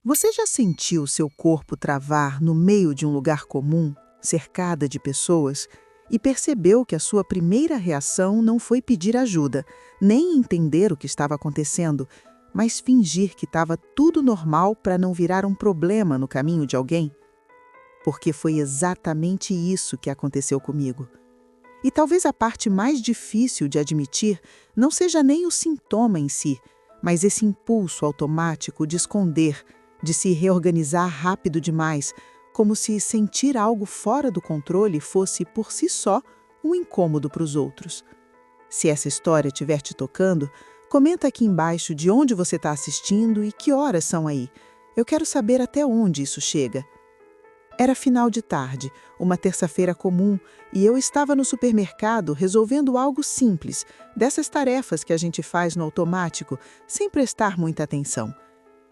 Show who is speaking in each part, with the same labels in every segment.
Speaker 1: Você já sentiu seu corpo travar no meio de um lugar comum, cercada de pessoas, e percebeu que a sua primeira reação não foi pedir ajuda, nem entender o que estava acontecendo, mas fingir que estava tudo normal para não virar um problema no caminho de alguém? Porque foi exatamente isso que aconteceu comigo. E talvez a parte mais difícil de admitir não seja nem o sintoma em si, mas esse impulso automático de esconder, de se reorganizar rápido demais, como se sentir algo fora do controle fosse, por si só, um incômodo para os outros. Se essa história estiver te tocando, comenta aqui embaixo de onde você está assistindo e que horas são aí. Eu quero saber até onde isso chega. Era final de tarde, uma terça-feira comum, e eu estava no supermercado resolvendo algo simples, dessas tarefas que a gente faz no automático, sem prestar muita atenção.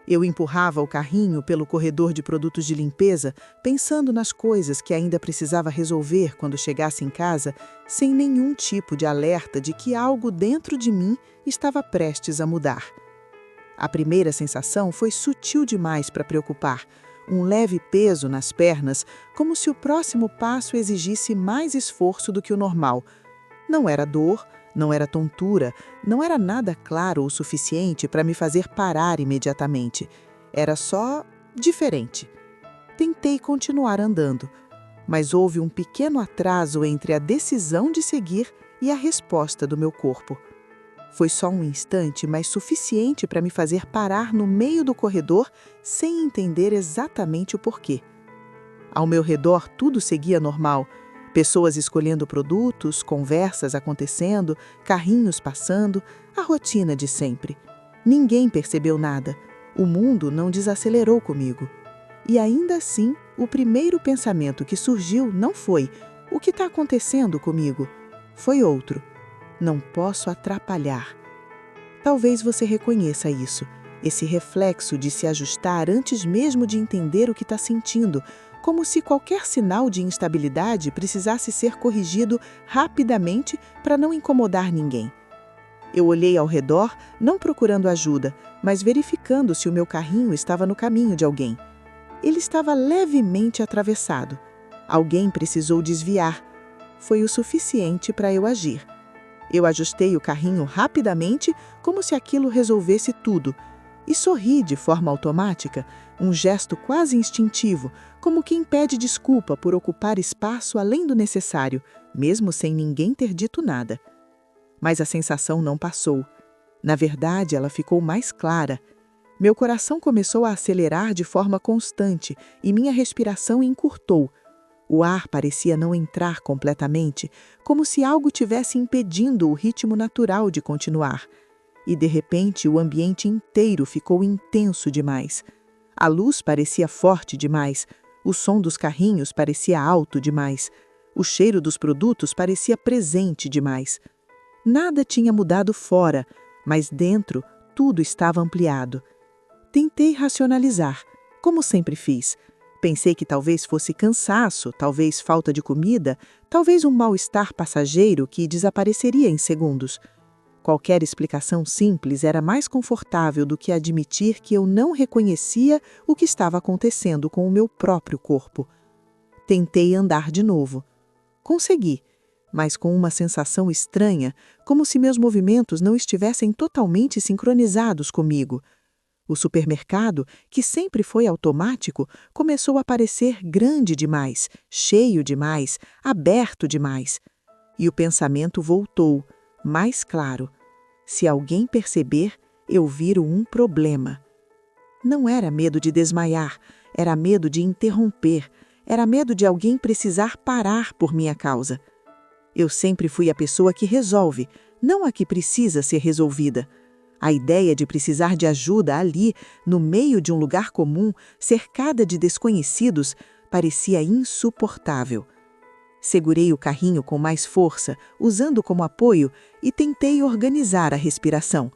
Speaker 1: Eu empurrava o carrinho pelo corredor de produtos de limpeza, pensando nas coisas que ainda precisava resolver quando chegasse em casa, sem nenhum tipo de alerta de que algo dentro de mim estava prestes a mudar. A primeira sensação foi sutil demais para preocupar, um leve peso nas pernas, como se o próximo passo exigisse mais esforço do que o normal. Não era dor, não era tontura, não era nada claro o suficiente para me fazer parar imediatamente. Era só diferente. Tentei continuar andando, mas houve um pequeno atraso entre a decisão de seguir e a resposta do meu corpo. Foi só um instante, mas suficiente para me fazer parar no meio do corredor sem entender exatamente o porquê. Ao meu redor, tudo seguia normal. Pessoas escolhendo produtos, conversas acontecendo, carrinhos passando, a rotina de sempre. Ninguém percebeu nada. O mundo não desacelerou comigo. E ainda assim, o primeiro pensamento que surgiu não foi: o que está acontecendo comigo? Foi outro: não posso atrapalhar. Talvez você reconheça isso, esse reflexo de se ajustar antes mesmo de entender o que está sentindo, como se qualquer sinal de instabilidade precisasse ser corrigido rapidamente para não incomodar ninguém. Eu olhei ao redor, não procurando ajuda, mas verificando se o meu carrinho estava no caminho de alguém. Ele estava levemente atravessado. Alguém precisou desviar. Foi o suficiente para eu agir. Eu ajustei o carrinho rapidamente, como se aquilo resolvesse tudo, e sorri de forma automática, um gesto quase instintivo, como quem pede desculpa por ocupar espaço além do necessário, mesmo sem ninguém ter dito nada. Mas a sensação não passou. Na verdade, ela ficou mais clara. Meu coração começou a acelerar de forma constante e minha respiração encurtou. O ar parecia não entrar completamente, como se algo tivesse impedindo o ritmo natural de continuar. E, de repente, o ambiente inteiro ficou intenso demais. A luz parecia forte demais, o som dos carrinhos parecia alto demais, o cheiro dos produtos parecia presente demais. Nada tinha mudado fora, mas dentro tudo estava ampliado. Tentei racionalizar, como sempre fiz. Pensei que talvez fosse cansaço, talvez falta de comida, talvez um mal-estar passageiro que desapareceria em segundos. Qualquer explicação simples era mais confortável do que admitir que eu não reconhecia o que estava acontecendo com o meu próprio corpo. Tentei andar de novo. Consegui, mas com uma sensação estranha, como se meus movimentos não estivessem totalmente sincronizados comigo. O supermercado, que sempre foi automático, começou a parecer grande demais, cheio demais, aberto demais. E o pensamento voltou, mais claro. Se alguém perceber, eu viro um problema. Não era medo de desmaiar, era medo de interromper, era medo de alguém precisar parar por minha causa. Eu sempre fui a pessoa que resolve, não a que precisa ser resolvida. A ideia de precisar de ajuda ali, no meio de um lugar comum, cercada de desconhecidos, parecia insuportável. Segurei o carrinho com mais força, usando como apoio, e tentei organizar a respiração.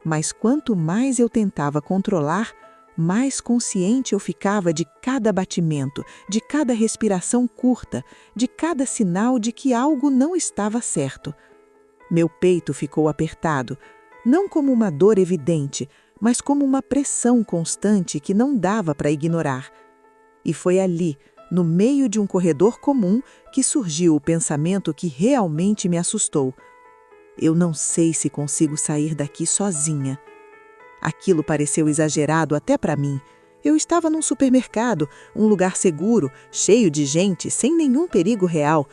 Speaker 1: Mas quanto mais eu tentava controlar, mais consciente eu ficava de cada batimento, de cada respiração curta, de cada sinal de que algo não estava certo. Meu peito ficou apertado, não como uma dor evidente, mas como uma pressão constante que não dava para ignorar. E foi ali, no meio de um corredor comum, que surgiu o pensamento que realmente me assustou. Eu não sei se consigo sair daqui sozinha. Aquilo pareceu exagerado até para mim. Eu estava num supermercado, um lugar seguro, cheio de gente, sem nenhum perigo real.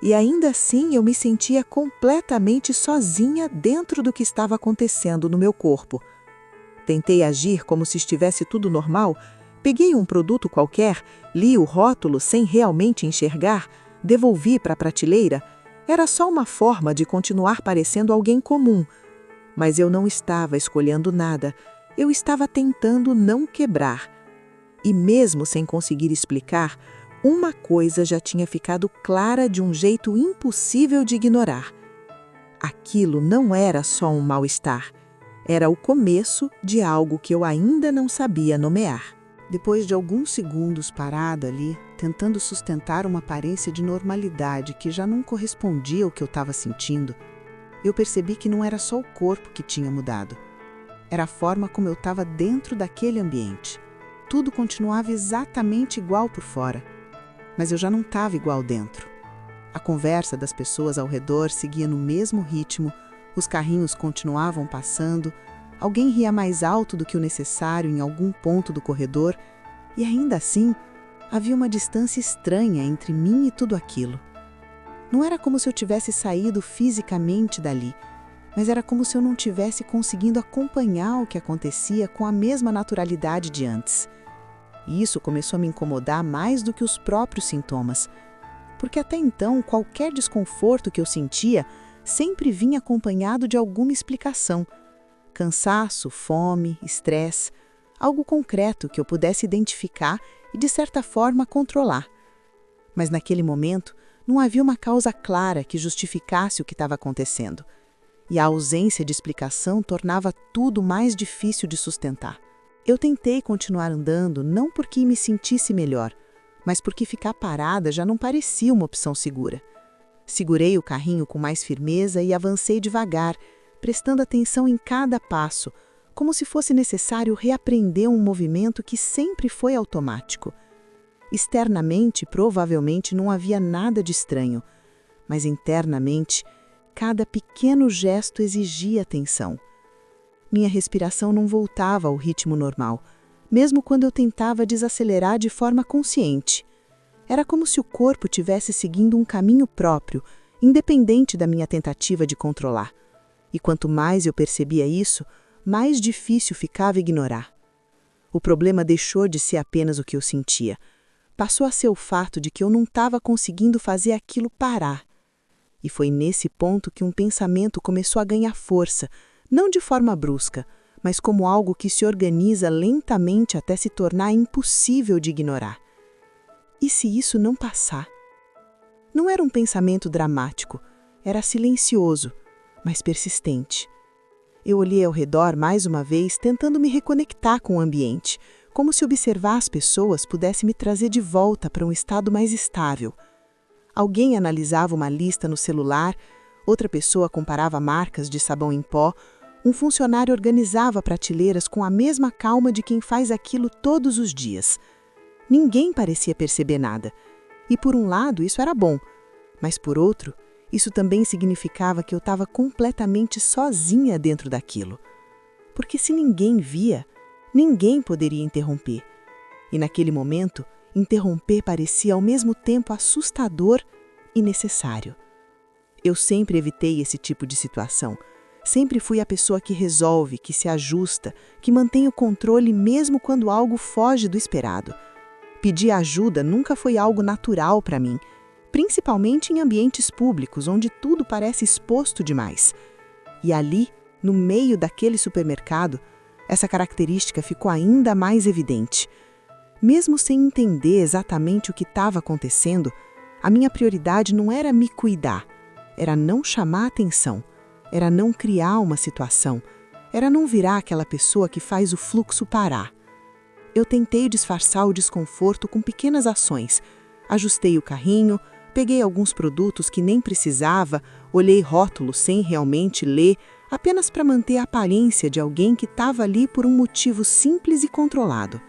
Speaker 1: E ainda assim eu me sentia completamente sozinha dentro do que estava acontecendo no meu corpo. Tentei agir como se estivesse tudo normal. Peguei um produto qualquer, li o rótulo sem realmente enxergar, devolvi para a prateleira. Era só uma forma de continuar parecendo alguém comum. Mas eu não estava escolhendo nada. Eu estava tentando não quebrar. E mesmo sem conseguir explicar, uma coisa já tinha ficado clara de um jeito impossível de ignorar. Aquilo não era só um mal-estar. Era o começo de algo que eu ainda não sabia nomear.
Speaker 2: Depois de alguns segundos parada ali, tentando sustentar uma aparência de normalidade que já não correspondia ao que eu estava sentindo, eu percebi que não era só o corpo que tinha mudado. Era a forma como eu estava dentro daquele ambiente. Tudo continuava exatamente igual por fora, mas eu já não estava igual dentro. A conversa das pessoas ao redor seguia no mesmo ritmo, os carrinhos continuavam passando, alguém ria mais alto do que o necessário em algum ponto do corredor, e ainda assim, havia uma distância estranha entre mim e tudo aquilo. Não era como se eu tivesse saído fisicamente dali, mas era como se eu não tivesse conseguindo acompanhar o que acontecia com a mesma naturalidade de antes. E isso começou a me incomodar mais do que os próprios sintomas, porque até então qualquer desconforto que eu sentia sempre vinha acompanhado de alguma explicação. Cansaço, fome, estresse, algo concreto que eu pudesse identificar e, de certa forma, controlar. Mas naquele momento, não havia uma causa clara que justificasse o que estava acontecendo. E a ausência de explicação tornava tudo mais difícil de sustentar. Eu tentei continuar andando não porque me sentisse melhor, mas porque ficar parada já não parecia uma opção segura. Segurei o carrinho com mais firmeza e avancei devagar, prestando atenção em cada passo, como se fosse necessário reaprender um movimento que sempre foi automático. Externamente, provavelmente não havia nada de estranho, mas internamente, cada pequeno gesto exigia atenção. Minha respiração não voltava ao ritmo normal, mesmo quando eu tentava desacelerar de forma consciente. Era como se o corpo tivesse seguindo um caminho próprio, independente da minha tentativa de controlar. E quanto mais eu percebia isso, mais difícil ficava ignorar. O problema deixou de ser apenas o que eu sentia. Passou a ser o fato de que eu não estava conseguindo fazer aquilo parar. E foi nesse ponto que um pensamento começou a ganhar força, não de forma brusca, mas como algo que se organiza lentamente até se tornar impossível de ignorar. E se isso não passar? Não era um pensamento dramático, era silencioso, mas persistente. Eu olhei ao redor mais uma vez, tentando me reconectar com o ambiente, como se observar as pessoas pudesse me trazer de volta para um estado mais estável. Alguém analisava uma lista no celular, outra pessoa comparava marcas de sabão em pó, um funcionário organizava prateleiras com a mesma calma de quem faz aquilo todos os dias. Ninguém parecia perceber nada. E por um lado isso era bom, mas por outro, isso também significava que eu estava completamente sozinha dentro daquilo. Porque se ninguém via, ninguém poderia interromper. E naquele momento, interromper parecia ao mesmo tempo assustador e necessário. Eu sempre evitei esse tipo de situação. Sempre fui a pessoa que resolve, que se ajusta, que mantém o controle mesmo quando algo foge do esperado. Pedir ajuda nunca foi algo natural para mim, principalmente em ambientes públicos, onde tudo parece exposto demais. E ali, no meio daquele supermercado, essa característica ficou ainda mais evidente. Mesmo sem entender exatamente o que estava acontecendo, a minha prioridade não era me cuidar, era não chamar atenção, era não criar uma situação, era não virar aquela pessoa que faz o fluxo parar. Eu tentei disfarçar o desconforto com pequenas ações. Ajustei o carrinho, peguei alguns produtos que nem precisava, olhei rótulos sem realmente ler, apenas para manter a aparência de alguém que estava ali por um motivo simples e controlado.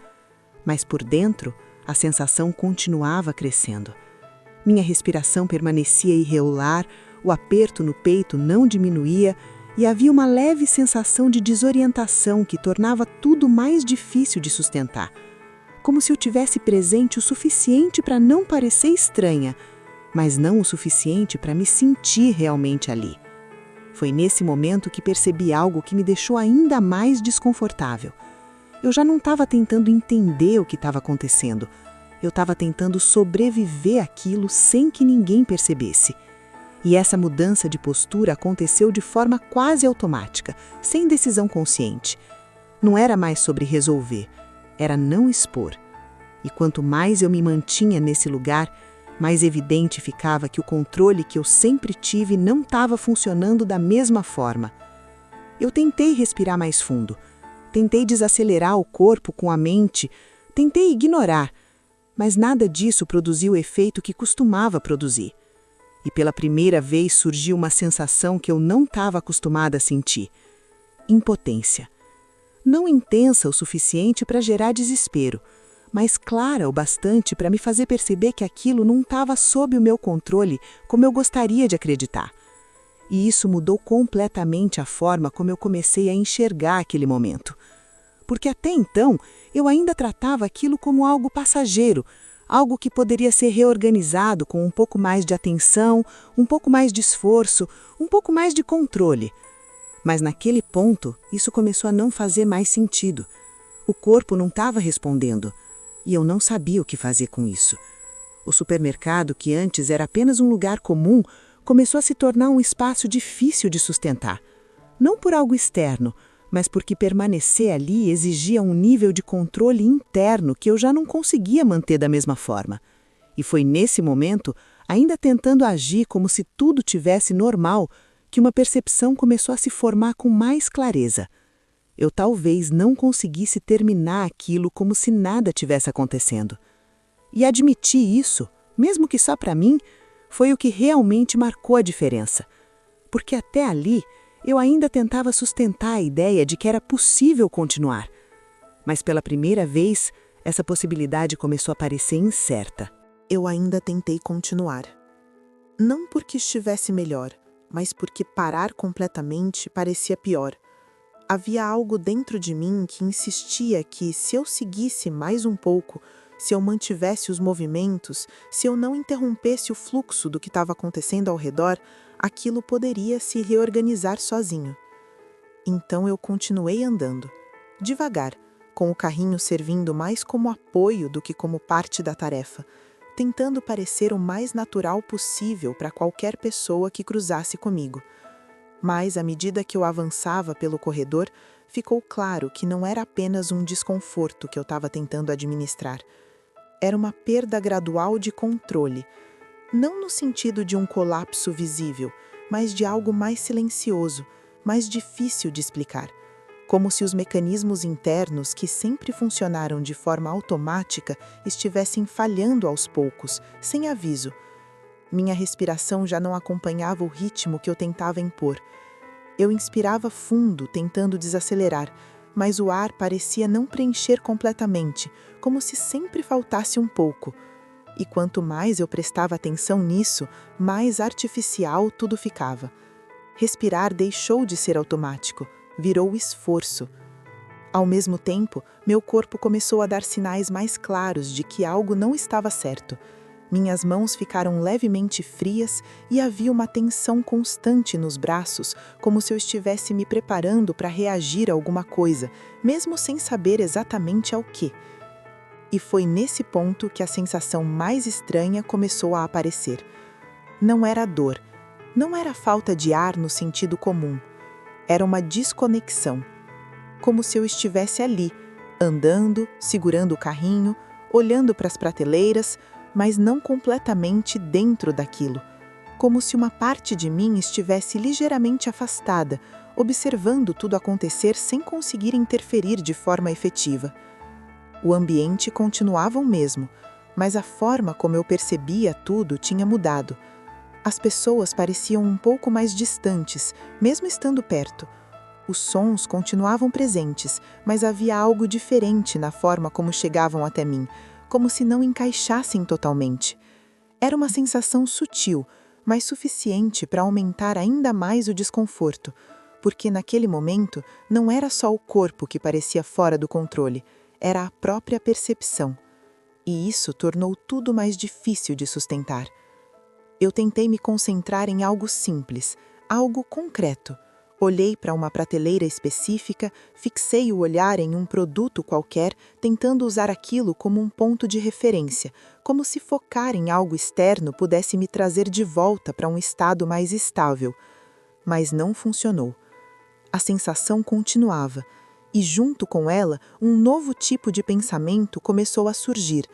Speaker 2: Mas por dentro, a sensação continuava crescendo. Minha respiração permanecia irregular, o aperto no peito não diminuía e havia uma leve sensação de desorientação que tornava tudo mais difícil de sustentar. Como se eu tivesse presente o suficiente para não parecer estranha, mas não o suficiente para me sentir realmente ali. Foi nesse momento que percebi algo que me deixou ainda mais desconfortável. Eu já não estava tentando entender o que estava acontecendo. Eu estava tentando sobreviver àquilo sem que ninguém percebesse. E essa mudança de postura aconteceu de forma quase automática, sem decisão consciente. Não era mais sobre resolver, era não expor. E quanto mais eu me mantinha nesse lugar, mais evidente ficava que o controle que eu sempre tive não estava funcionando da mesma forma. Eu tentei respirar mais fundo, tentei desacelerar o corpo com a mente, tentei ignorar, mas nada disso produziu o efeito que costumava produzir. E pela primeira vez surgiu uma sensação que eu não estava acostumada a sentir: impotência. Não intensa o suficiente para gerar desespero, mas clara o bastante para me fazer perceber que aquilo não estava sob o meu controle como eu gostaria de acreditar. E isso mudou completamente a forma como eu comecei a enxergar aquele momento. Porque até então eu ainda tratava aquilo como algo passageiro, algo que poderia ser reorganizado com um pouco mais de atenção, um pouco mais de esforço, um pouco mais de controle. Mas naquele ponto, isso começou a não fazer mais sentido. O corpo não estava respondendo, e eu não sabia o que fazer com isso. O supermercado, que antes era apenas um lugar comum, começou a se tornar um espaço difícil de sustentar. Não por algo externo, mas porque permanecer ali exigia um nível de controle interno que eu já não conseguia manter da mesma forma. E foi nesse momento, ainda tentando agir como se tudo tivesse normal, que uma percepção começou a se formar com mais clareza. Eu talvez não conseguisse terminar aquilo como se nada tivesse acontecendo. E admitir isso, mesmo que só para mim, foi o que realmente marcou a diferença. Porque até ali, eu ainda tentava sustentar a ideia de que era possível continuar. Mas pela primeira vez, essa possibilidade começou a parecer incerta.
Speaker 1: Eu ainda tentei continuar. Não porque estivesse melhor, mas porque parar completamente parecia pior. Havia algo dentro de mim que insistia que, se eu seguisse mais um pouco, se eu mantivesse os movimentos, se eu não interrompesse o fluxo do que estava acontecendo ao redor, aquilo poderia se reorganizar sozinho. Então eu continuei andando, devagar, com o carrinho servindo mais como apoio do que como parte da tarefa, tentando parecer o mais natural possível para qualquer pessoa que cruzasse comigo. Mas, à medida que eu avançava pelo corredor, ficou claro que não era apenas um desconforto que eu estava tentando administrar. Era uma perda gradual de controle, não no sentido de um colapso visível, mas de algo mais silencioso, mais difícil de explicar. Como se os mecanismos internos que sempre funcionaram de forma automática estivessem falhando aos poucos, sem aviso. Minha respiração já não acompanhava o ritmo que eu tentava impor. Eu inspirava fundo, tentando desacelerar, mas o ar parecia não preencher completamente, como se sempre faltasse um pouco. E quanto mais eu prestava atenção nisso, mais artificial tudo ficava. Respirar deixou de ser automático, virou esforço. Ao mesmo tempo, meu corpo começou a dar sinais mais claros de que algo não estava certo. Minhas mãos ficaram levemente frias e havia uma tensão constante nos braços, como se eu estivesse me preparando para reagir a alguma coisa, mesmo sem saber exatamente ao quê. E foi nesse ponto que a sensação mais estranha começou a aparecer. Não era dor, não era falta de ar no sentido comum. Era uma desconexão, como se eu estivesse ali, andando, segurando o carrinho, olhando para as prateleiras, mas não completamente dentro daquilo, como se uma parte de mim estivesse ligeiramente afastada, observando tudo acontecer sem conseguir interferir de forma efetiva. O ambiente continuava o mesmo, mas a forma como eu percebia tudo tinha mudado. As pessoas pareciam um pouco mais distantes, mesmo estando perto. Os sons continuavam presentes, mas havia algo diferente na forma como chegavam até mim, como se não encaixassem totalmente. Era uma sensação sutil, mas suficiente para aumentar ainda mais o desconforto, porque naquele momento não era só o corpo que parecia fora do controle, era a própria percepção. E isso tornou tudo mais difícil de sustentar. Eu tentei me concentrar em algo simples, algo concreto. Olhei para uma prateleira específica, fixei o olhar em um produto qualquer, tentando usar aquilo como um ponto de referência, como se focar em algo externo pudesse me trazer de volta para um estado mais estável. Mas não funcionou. A sensação continuava, e junto com ela, um novo tipo de pensamento começou a surgir.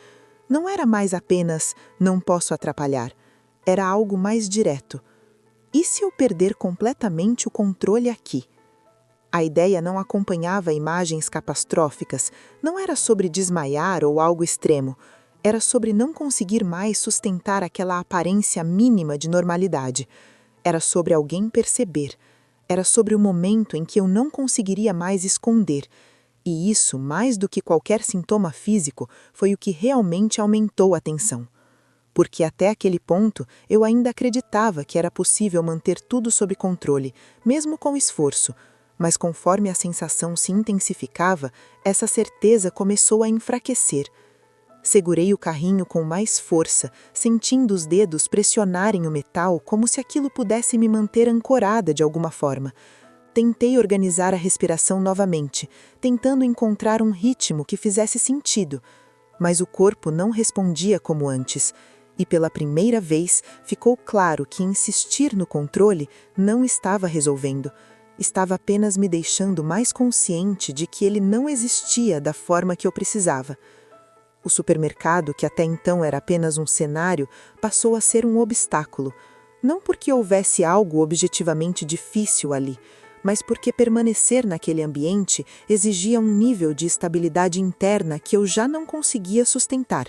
Speaker 1: Não era mais apenas "não posso atrapalhar", era algo mais direto. E se eu perder completamente o controle aqui? A ideia não acompanhava imagens catastróficas, não era sobre desmaiar ou algo extremo, era sobre não conseguir mais sustentar aquela aparência mínima de normalidade. Era sobre alguém perceber, era sobre o momento em que eu não conseguiria mais esconder. E isso, mais do que qualquer sintoma físico, foi o que realmente aumentou a tensão. Porque até aquele ponto eu ainda acreditava que era possível manter tudo sob controle, mesmo com esforço, mas conforme a sensação se intensificava, essa certeza começou a enfraquecer. Segurei o carrinho com mais força, sentindo os dedos pressionarem o metal como se aquilo pudesse me manter ancorada de alguma forma. Tentei organizar a respiração novamente, tentando encontrar um ritmo que fizesse sentido, mas o corpo não respondia como antes. E pela primeira vez ficou claro que insistir no controle não estava resolvendo. Estava apenas me deixando mais consciente de que ele não existia da forma que eu precisava. O supermercado, que até então era apenas um cenário, passou a ser um obstáculo. Não porque houvesse algo objetivamente difícil ali, mas porque permanecer naquele ambiente exigia um nível de estabilidade interna que eu já não conseguia sustentar.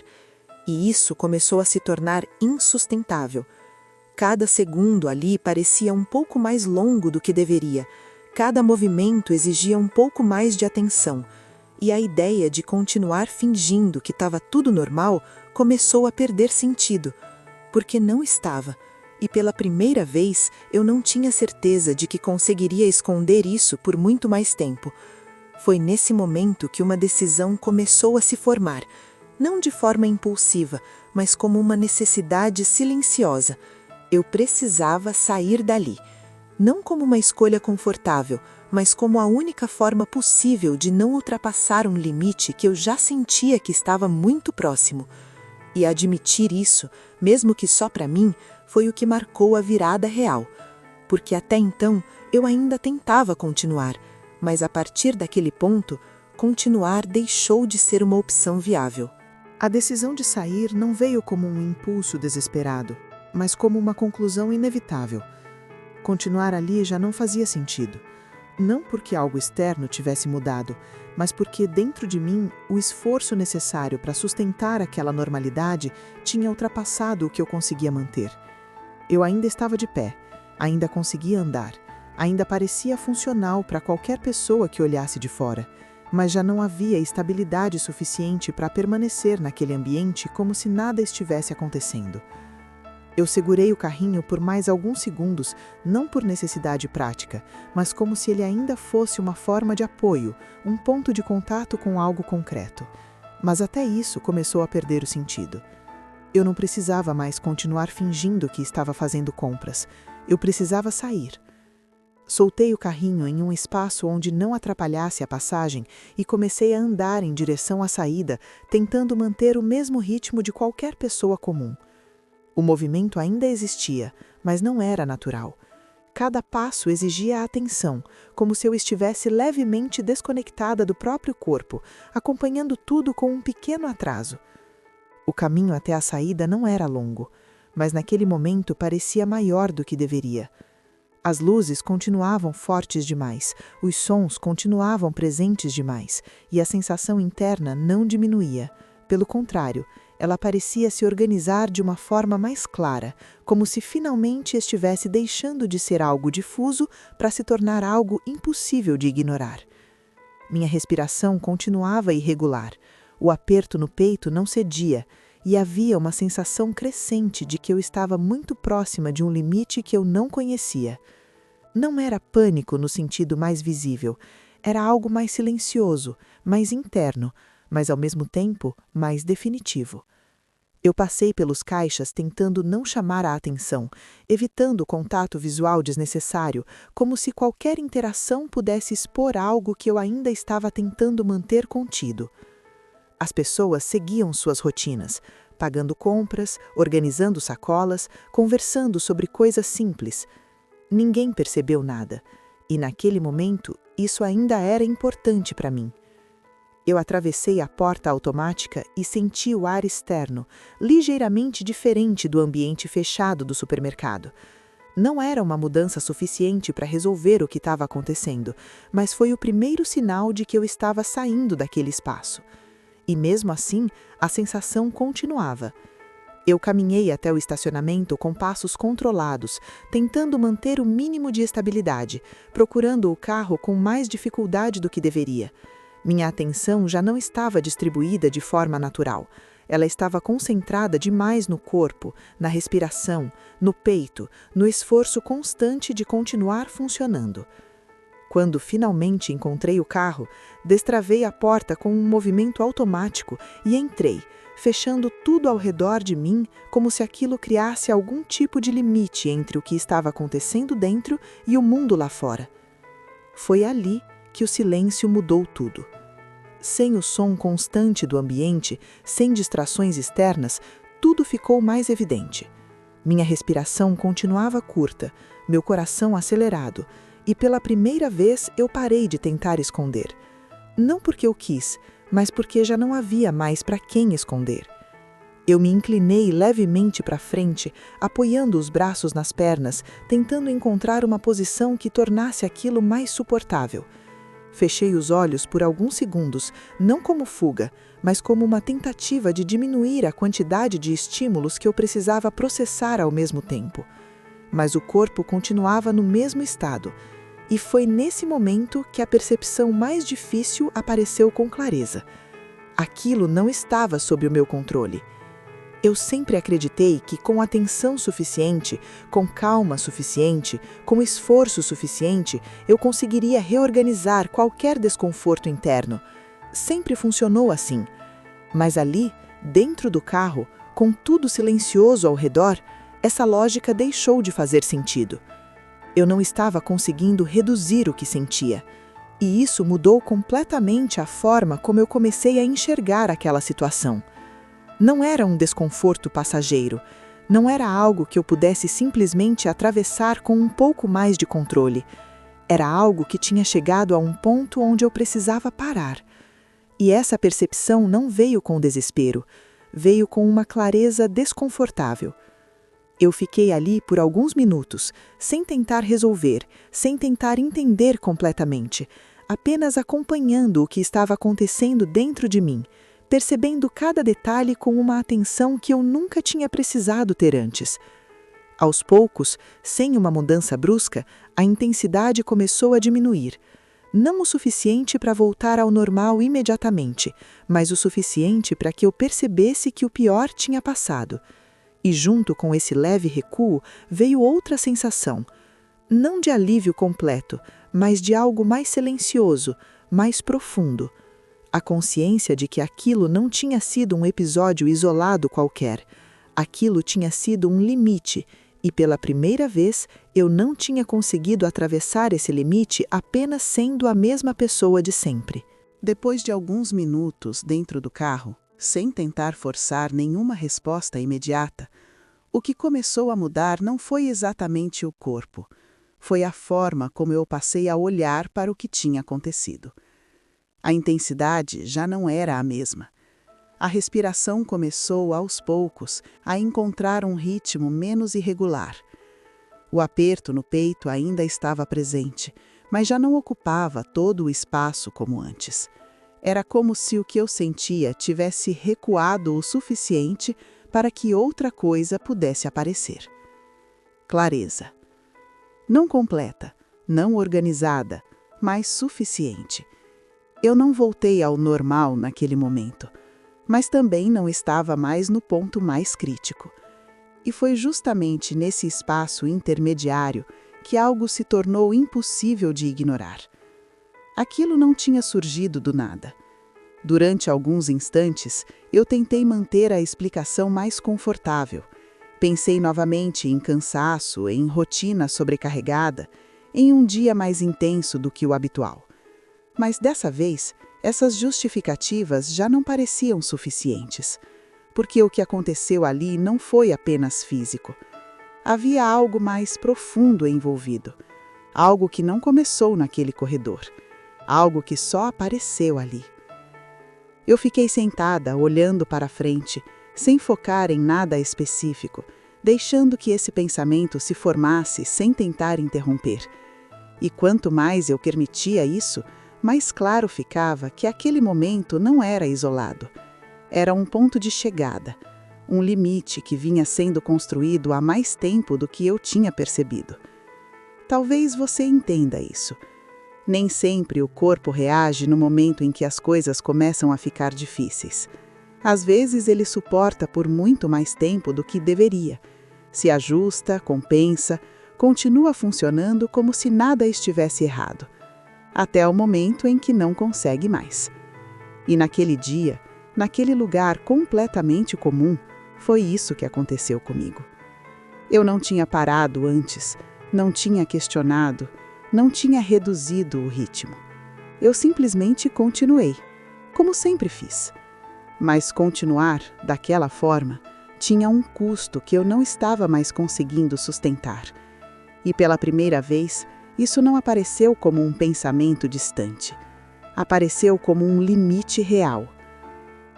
Speaker 1: E isso começou a se tornar insustentável. Cada segundo ali parecia um pouco mais longo do que deveria. Cada movimento exigia um pouco mais de atenção. E a ideia de continuar fingindo que estava tudo normal começou a perder sentido. Porque não estava. E pela primeira vez eu não tinha certeza de que conseguiria esconder isso por muito mais tempo. Foi nesse momento que uma decisão começou a se formar. Não de forma impulsiva, mas como uma necessidade silenciosa. Eu precisava sair dali. Não como uma escolha confortável, mas como a única forma possível de não ultrapassar um limite que eu já sentia que estava muito próximo. E admitir isso, mesmo que só para mim, foi o que marcou a virada real. Porque até então eu ainda tentava continuar, mas a partir daquele ponto, continuar deixou de ser uma opção viável. A decisão de sair não veio como um impulso desesperado, mas como uma conclusão inevitável. Continuar ali já não fazia sentido. Não porque algo externo tivesse mudado, mas porque dentro de mim o esforço necessário para sustentar aquela normalidade tinha ultrapassado o que eu conseguia manter. Eu ainda estava de pé, ainda conseguia andar, ainda parecia funcional para qualquer pessoa que olhasse de fora, mas já não havia estabilidade suficiente para permanecer naquele ambiente como se nada estivesse acontecendo. Eu segurei o carrinho por mais alguns segundos, não por necessidade prática, mas como se ele ainda fosse uma forma de apoio, um ponto de contato com algo concreto. Mas até isso começou a perder o sentido. Eu não precisava mais continuar fingindo que estava fazendo compras. Eu precisava sair. Soltei o carrinho em um espaço onde não atrapalhasse a passagem e comecei a andar em direção à saída, tentando manter o mesmo ritmo de qualquer pessoa comum. O movimento ainda existia, mas não era natural. Cada passo exigia atenção, como se eu estivesse levemente desconectada do próprio corpo, acompanhando tudo com um pequeno atraso. O caminho até a saída não era longo, mas naquele momento parecia maior do que deveria. As luzes continuavam fortes demais, os sons continuavam presentes demais, e a sensação interna não diminuía. Pelo contrário, Ela parecia se organizar de uma forma mais clara, como se finalmente estivesse deixando de ser algo difuso para se tornar algo impossível de ignorar. Minha respiração continuava irregular, o aperto no peito não cedia, e havia uma sensação crescente de que eu estava muito próxima de um limite que eu não conhecia. Não era pânico no sentido mais visível, era algo mais silencioso, mais interno, mas ao mesmo tempo mais definitivo. Eu passei pelos caixas tentando não chamar a atenção, evitando o contato visual desnecessário, como se qualquer interação pudesse expor algo que eu ainda estava tentando manter contido. As pessoas seguiam suas rotinas, pagando compras, organizando sacolas, conversando sobre coisas simples. Ninguém percebeu nada, e naquele momento isso ainda era importante para mim. Eu atravessei a porta automática e senti o ar externo, ligeiramente diferente do ambiente fechado do supermercado. Não era uma mudança suficiente para resolver o que estava acontecendo, mas foi o primeiro sinal de que eu estava saindo daquele espaço. E mesmo assim, a sensação continuava. Eu caminhei até o estacionamento com passos controlados, tentando manter o mínimo de estabilidade, procurando o carro com mais dificuldade do que deveria. Minha atenção já não estava distribuída de forma natural. Ela estava concentrada demais no corpo, na respiração, no peito, no esforço constante de continuar funcionando. Quando finalmente encontrei o carro, destravei a porta com um movimento automático e entrei, fechando tudo ao redor de mim como se aquilo criasse algum tipo de limite entre o que estava acontecendo dentro e o mundo lá fora. Foi ali que o silêncio mudou tudo. Sem o som constante do ambiente, sem distrações externas, tudo ficou mais evidente. Minha respiração continuava curta, meu coração acelerado, e pela primeira vez eu parei de tentar esconder. Não porque eu quis, mas porque já não havia mais para quem esconder. Eu me inclinei levemente para frente, apoiando os braços nas pernas, tentando encontrar uma posição que tornasse aquilo mais suportável. Fechei os olhos por alguns segundos, não como fuga, mas como uma tentativa de diminuir a quantidade de estímulos que eu precisava processar ao mesmo tempo. Mas o corpo continuava no mesmo estado, e foi nesse momento que a percepção mais difícil apareceu com clareza. Aquilo não estava sob o meu controle. Eu sempre acreditei que com atenção suficiente, com calma suficiente, com esforço suficiente, eu conseguiria reorganizar qualquer desconforto interno. Sempre funcionou assim. Mas ali, dentro do carro, com tudo silencioso ao redor, essa lógica deixou de fazer sentido. Eu não estava conseguindo reduzir o que sentia. E isso mudou completamente a forma como eu comecei a enxergar aquela situação. Não era um desconforto passageiro. Não era algo que eu pudesse simplesmente atravessar com um pouco mais de controle. Era algo que tinha chegado a um ponto onde eu precisava parar. E essa percepção não veio com desespero. Veio com uma clareza desconfortável. Eu fiquei ali por alguns minutos, sem tentar resolver, sem tentar entender completamente, apenas acompanhando o que estava acontecendo dentro de mim, percebendo cada detalhe com uma atenção que eu nunca tinha precisado ter antes. Aos poucos, sem uma mudança brusca, a intensidade começou a diminuir. Não o suficiente para voltar ao normal imediatamente, mas o suficiente para que eu percebesse que o pior tinha passado. E junto com esse leve recuo veio outra sensação, não de alívio completo, mas de algo mais silencioso, mais profundo. A consciência de que aquilo não tinha sido um episódio isolado qualquer. Aquilo tinha sido um limite, e pela primeira vez eu não tinha conseguido atravessar esse limite apenas sendo a mesma pessoa de sempre.
Speaker 2: Depois de alguns minutos dentro do carro, sem tentar forçar nenhuma resposta imediata, o que começou a mudar não foi exatamente o corpo. Foi a forma como eu passei a olhar para o que tinha acontecido. A intensidade já não era a mesma. A respiração começou, aos poucos, a encontrar um ritmo menos irregular. O aperto no peito ainda estava presente, mas já não ocupava todo o espaço como antes.
Speaker 1: Era como se o que eu sentia tivesse recuado o suficiente para que outra coisa pudesse aparecer. Clareza. Não completa, não organizada, mas suficiente. Eu não voltei ao normal naquele momento, mas também não estava mais no ponto mais crítico. E foi justamente nesse espaço intermediário que algo se tornou impossível de ignorar. Aquilo não tinha surgido do nada. Durante alguns instantes, eu tentei manter a explicação mais confortável. Pensei novamente em cansaço, em rotina sobrecarregada, em um dia mais intenso do que o habitual. Mas dessa vez, essas justificativas já não pareciam suficientes, porque o que aconteceu ali não foi apenas físico. Havia algo mais profundo envolvido, algo que não começou naquele corredor, algo que só apareceu ali. Eu fiquei sentada, olhando para frente, sem focar em nada específico, deixando que esse pensamento se formasse sem tentar interromper. E quanto mais eu permitia isso, mais claro ficava que aquele momento não era isolado. Era um ponto de chegada, um limite que vinha sendo construído há mais tempo do que eu tinha percebido. Talvez você entenda isso. Nem sempre o corpo reage no momento em que as coisas começam a ficar difíceis. Às vezes ele suporta por muito mais tempo do que deveria. Se ajusta, compensa, continua funcionando como se nada estivesse errado. Até o momento em que não consegue mais. E naquele dia, naquele lugar completamente comum, foi isso que aconteceu comigo. Eu não tinha parado antes, não tinha questionado, não tinha reduzido o ritmo. Eu simplesmente continuei, como sempre fiz. Mas continuar, daquela forma, tinha um custo que eu não estava mais conseguindo sustentar. E pela primeira vez, isso não apareceu como um pensamento distante. Apareceu como um limite real.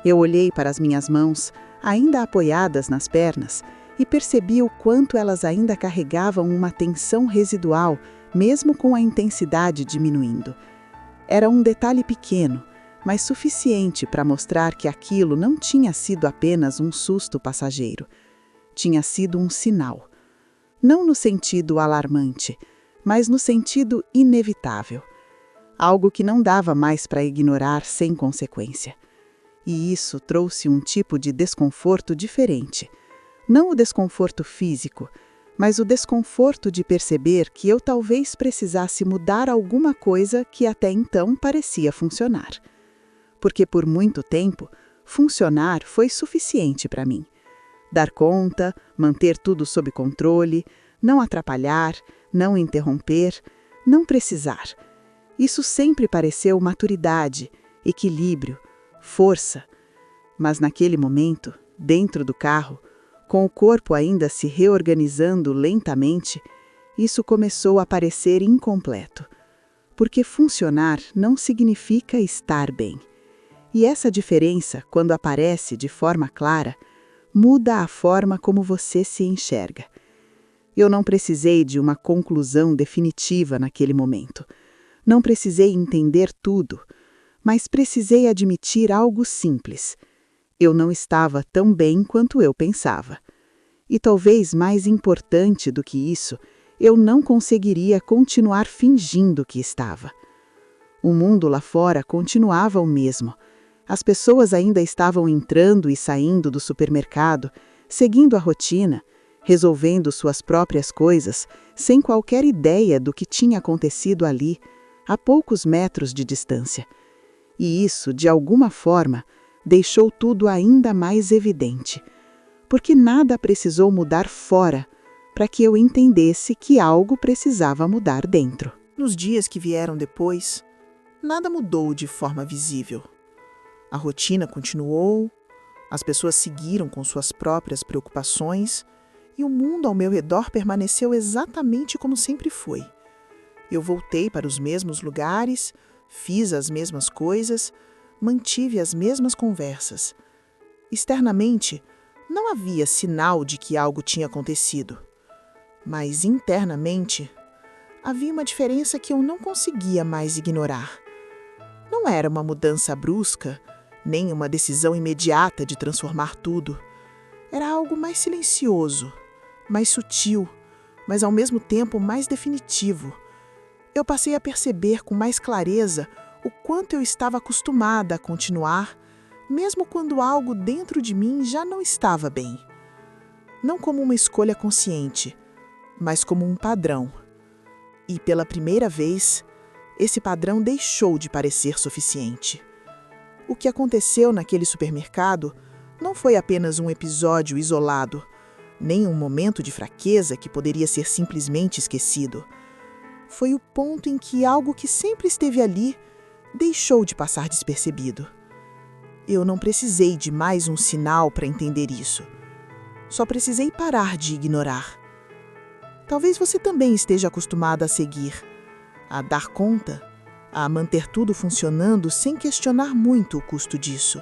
Speaker 1: Eu olhei para as minhas mãos, ainda apoiadas nas pernas, e percebi o quanto elas ainda carregavam uma tensão residual, mesmo com a intensidade diminuindo. Era um detalhe pequeno, mas suficiente para mostrar que aquilo não tinha sido apenas um susto passageiro. Tinha sido um sinal. Não no sentido alarmante, mas no sentido inevitável. Algo que não dava mais para ignorar sem consequência. E isso trouxe um tipo de desconforto diferente. Não o desconforto físico, mas o desconforto de perceber que eu talvez precisasse mudar alguma coisa que até então parecia funcionar. Porque por muito tempo, funcionar foi suficiente para mim. Dar conta, manter tudo sob controle, não atrapalhar, não interromper, não precisar. Isso sempre pareceu maturidade, equilíbrio, força. Mas naquele momento, dentro do carro, com o corpo ainda se reorganizando lentamente, isso começou a parecer incompleto. Porque funcionar não significa estar bem. E essa diferença, quando aparece de forma clara, muda a forma como você se enxerga. Eu não precisei de uma conclusão definitiva naquele momento. Não precisei entender tudo, mas precisei admitir algo simples. Eu não estava tão bem quanto eu pensava. E talvez mais importante do que isso, eu não conseguiria continuar fingindo que estava. O mundo lá fora continuava o mesmo. As pessoas ainda estavam entrando e saindo do supermercado, seguindo a rotina, resolvendo suas próprias coisas, sem qualquer ideia do que tinha acontecido ali, a poucos metros de distância. E isso, de alguma forma, deixou tudo ainda mais evidente, porque nada precisou mudar fora para que eu entendesse que algo precisava mudar dentro.
Speaker 3: Nos dias que vieram depois, nada mudou de forma visível. A rotina continuou, as pessoas seguiram com suas próprias preocupações e o mundo ao meu redor permaneceu exatamente como sempre foi. Eu voltei para os mesmos lugares, fiz as mesmas coisas, mantive as mesmas conversas. Externamente, não havia sinal de que algo tinha acontecido. Mas internamente, havia uma diferença que eu não conseguia mais ignorar. Não Não era uma mudança brusca, nem uma decisão imediata de transformar tudo. Era algo mais silencioso, mais sutil, mas ao mesmo tempo mais definitivo. Eu passei a perceber com mais clareza o quanto eu estava acostumada a continuar, mesmo quando algo dentro de mim já não estava bem. Não como uma escolha consciente, mas como um padrão. E pela primeira vez, esse padrão deixou de parecer suficiente. O que aconteceu naquele supermercado não foi apenas um episódio isolado, nem um momento de fraqueza que poderia ser simplesmente esquecido. Foi o ponto em que algo que sempre esteve ali deixou de passar despercebido. Eu não precisei de mais um sinal para entender isso. Só precisei parar de ignorar. Talvez você também esteja acostumado a seguir, a dar conta, a manter tudo funcionando sem questionar muito o custo disso.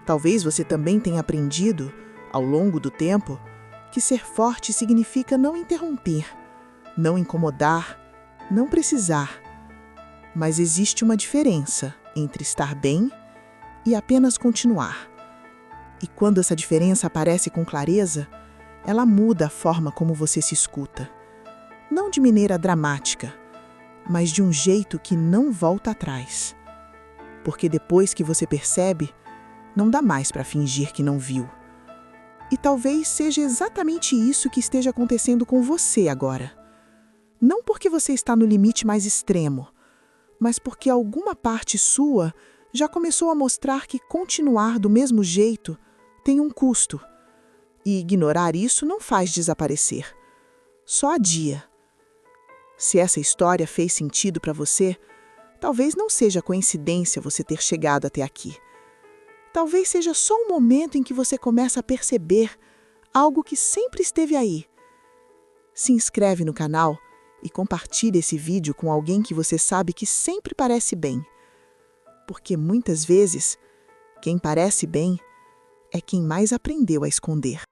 Speaker 3: Talvez você também tenha aprendido, ao longo do tempo, que ser forte significa não interromper, não incomodar, não precisar. Mas existe uma diferença entre estar bem e apenas continuar. E quando essa diferença aparece com clareza, ela muda a forma como você se escuta. Não de maneira dramática, mas de um jeito que não volta atrás. Porque depois que você percebe, não dá mais para fingir que não viu. E talvez seja exatamente isso que esteja acontecendo com você agora. Não porque você está no limite mais extremo, mas porque alguma parte sua já começou a mostrar que continuar do mesmo jeito tem um custo. E ignorar isso não faz desaparecer. Só adia. Se essa história fez sentido para você, talvez não seja coincidência você ter chegado até aqui. Talvez seja só um momento em que você começa a perceber algo que sempre esteve aí. Se inscreve no canal e compartilhe esse vídeo com alguém que você sabe que sempre parece bem. Porque muitas vezes, quem parece bem é quem mais aprendeu a esconder.